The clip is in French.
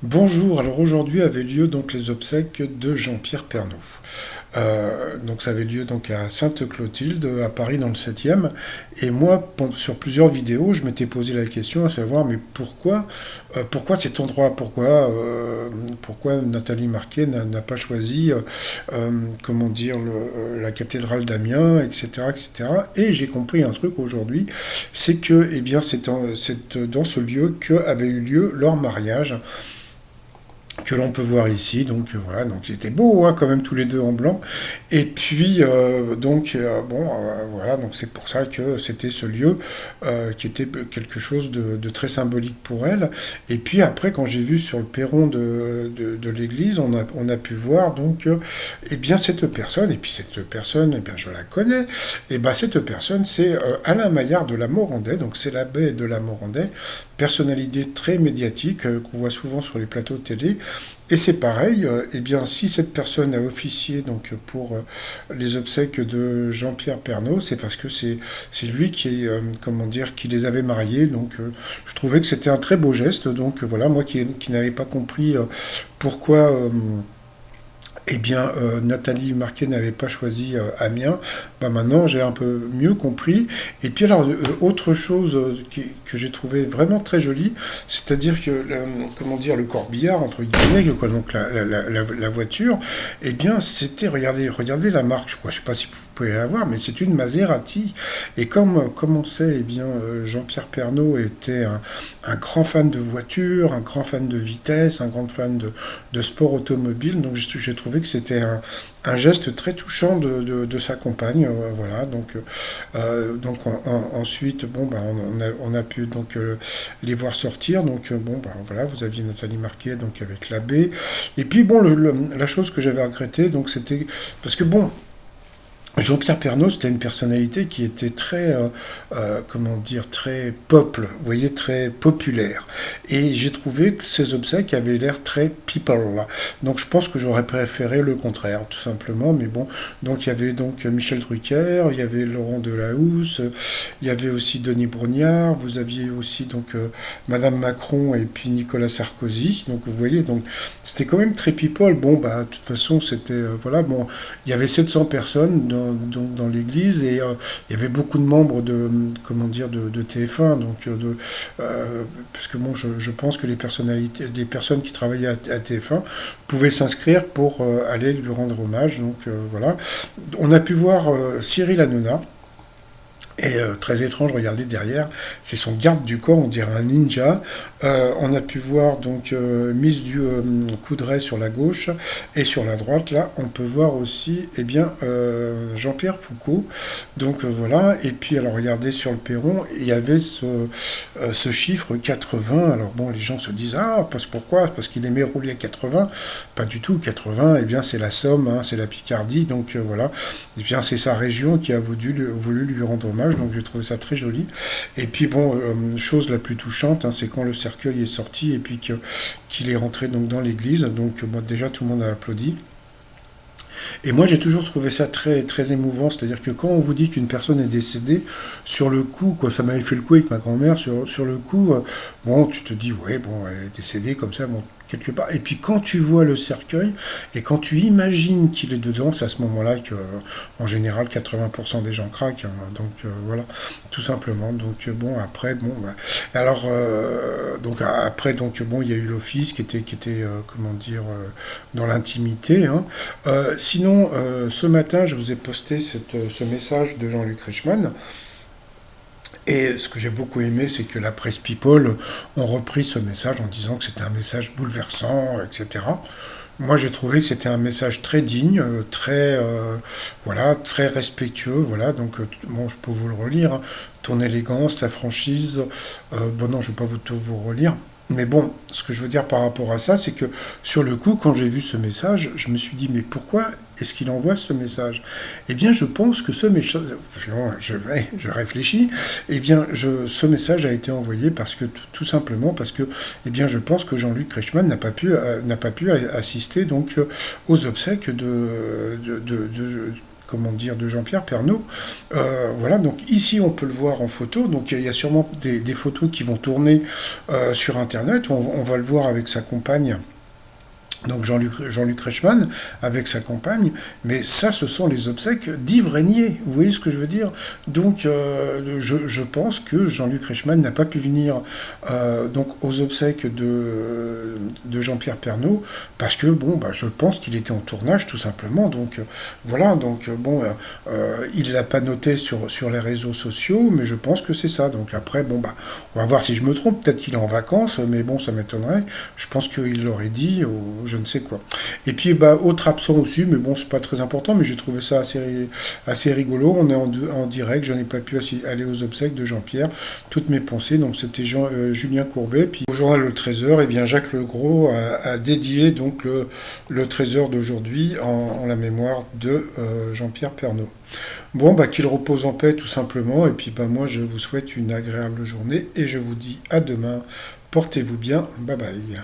Bonjour, alors aujourd'hui avait lieu donc les obsèques de Jean-Pierre Pernaut. Donc ça avait lieu donc à Sainte-Clotilde, à Paris dans le 7e. Et moi, sur plusieurs vidéos, je m'étais posé la question à savoir, mais pourquoi cet endroit, pourquoi Nathalie Marquet n'a pas choisi, comment dire, la cathédrale d'Amiens, etc., etc. Et j'ai compris un truc aujourd'hui, c'est que, eh bien, c'est dans ce lieu qu'avait eu lieu leur mariage que l'on peut voir ici. Donc voilà, donc ils étaient beaux hein, quand même tous les deux en blanc. Et puis voilà, donc c'est pour ça que c'était ce lieu qui était quelque chose de très symbolique pour elle. Et puis après, quand j'ai vu sur le perron de l'église, on a pu voir donc eh bien cette personne. Et puis cette personne, eh bien je la connais. Et ben cette personne, c'est Alain Maillard de la Morandais. Donc c'est l'abbé de la Morandais, personnalité très médiatique qu'on voit souvent sur les plateaux de télé. Et c'est pareil, eh bien, si cette personne a officié donc pour les obsèques de Jean-Pierre Pernaut, c'est parce que c'est lui qui comment dire qui les avait mariés. Donc je trouvais que c'était un très beau geste. Donc voilà, moi qui n'avais pas compris pourquoi eh bien, Nathalie Marquet n'avait pas choisi Amiens. Bah, maintenant, j'ai un peu mieux compris. Et puis alors, autre chose que j'ai trouvé vraiment très jolie, c'est-à-dire que, comment dire, le corbillard, entre guillemets, quoi, donc la voiture, eh bien, c'était, regardez la marque, je crois, je sais pas si vous pouvez la voir, mais c'est une Maserati. Et comme on sait, eh bien, Jean-Pierre Pernaut était un grand fan de voitures, un grand fan de vitesse, un grand fan de sport automobile. Donc j'ai trouvé que c'était un geste très touchant de sa compagne. Voilà. Ensuite, bon, bah, on a pu donc les voir sortir. Donc bon, bah, voilà, vous aviez Nathalie Marquet donc avec l'abbé. Et puis bon, la chose que j'avais regrettée, donc c'était parce que bon. Jean-Pierre Pernaut, c'était une personnalité qui était très, comment dire, très peuple, vous voyez, très populaire. Et j'ai trouvé que ses obsèques avaient l'air très people. Donc je pense que j'aurais préféré le contraire, tout simplement. Mais bon, donc il y avait donc Michel Drucker, il y avait Laurent Delahousse, il y avait aussi Denis Brognard, vous aviez aussi donc Madame Macron et puis Nicolas Sarkozy. Donc vous voyez, donc c'était quand même très people. Bon, bah de toute façon, c'était, voilà, bon, il y avait 700 personnes dans l'église et il y avait beaucoup de membres de comment dire de TF1 puisque bon je pense que les personnes qui travaillaient à TF1 pouvaient s'inscrire pour aller lui rendre hommage. Donc voilà, on a pu voir Cyril Hanouna. Et très étrange, regardez derrière, c'est son garde du corps, on dirait un ninja. On a pu voir donc Miss du Coudray sur la gauche et sur la droite, là, on peut voir aussi eh bien, Jean-Pierre Foucault. Donc voilà, et puis alors regardez sur le perron, il y avait ce chiffre 80. Alors bon, les gens se disent, ah, pourquoi? Parce qu'il aimait rouler à 80. Pas du tout, 80, eh bien c'est la Somme, hein, c'est la Picardie, donc voilà. Et bien c'est sa région qui a voulu lui rendre hommage, donc j'ai trouvé ça très joli. Et puis bon, chose la plus touchante, hein, c'est quand le cercueil est sorti et puis qu'il est rentré donc dans l'église. Donc bon, déjà tout le monde a applaudi. Et moi, j'ai toujours trouvé ça très, très émouvant. C'est-à-dire que quand on vous dit qu'une personne est décédée, sur le coup, quoi, ça m'avait fait le coup avec ma grand-mère, sur le coup, bon, tu te dis, ouais, bon, elle est décédée comme ça, bon, quelque part. Et puis quand tu vois le cercueil, et quand tu imagines qu'il est dedans, c'est à ce moment-là que, en général, 80% des gens craquent. Hein. Donc voilà, tout simplement. Donc bon, après, bon, bah, alors, donc après, donc bon, il y a eu l'office qui était comment dire, dans l'intimité. Hein. Sinon, ce matin, je vous ai posté ce message de Jean-Luc Reichmann. Et ce que j'ai beaucoup aimé, c'est que la presse People ont repris ce message en disant que c'était un message bouleversant, etc. Moi, j'ai trouvé que c'était un message très digne, très, voilà, très respectueux, voilà. Donc, bon, je peux vous le relire. Hein. Ton élégance, la franchise. Bon, non, je ne vais pas tout vous relire. Mais bon, ce que je veux dire par rapport à ça, c'est que sur le coup, quand j'ai vu ce message, je me suis dit, mais pourquoi est-ce qu'il envoie ce message? Eh bien, je pense que ce message, je réfléchis, eh bien, ce message a été envoyé parce que, tout simplement, parce que, eh bien, je pense que Jean-Luc Reichmann n'a pas pu assister, donc, aux obsèques comment dire, de Jean-Pierre Pernaut. Voilà, donc ici on peut le voir en photo, donc il y a sûrement des photos qui vont tourner sur Internet, on va le voir avec sa compagne. Donc Jean-Luc Reichmann avec sa compagne, mais ça ce sont les obsèques d'Yves Régnier, vous voyez ce que je veux dire? Donc je pense que Jean-Luc Reichmann n'a pas pu venir donc aux obsèques de Jean-Pierre Pernaut, parce que bon bah je pense qu'il était en tournage tout simplement, donc voilà, donc bon il l'a pas noté sur les réseaux sociaux, mais je pense que c'est ça, donc après bon bah on va voir si je me trompe, peut-être qu'il est en vacances, mais bon ça m'étonnerait, je pense qu'il l'aurait dit, je ne sais quoi. Et puis, bah, autre absent aussi, mais bon, c'est pas très important, mais j'ai trouvé ça assez rigolo. On est en direct, je n'ai pas pu aller aux obsèques de Jean-Pierre. Toutes mes pensées, donc c'était Julien Courbet. Puis au journal Le Trésor, et bien Jacques Legros a dédié donc le Trésor d'aujourd'hui en la mémoire de Jean-Pierre Pernaut. Bon, bah, qu'il repose en paix tout simplement, et puis bah, moi je vous souhaite une agréable journée, et je vous dis à demain. Portez-vous bien, bye bye.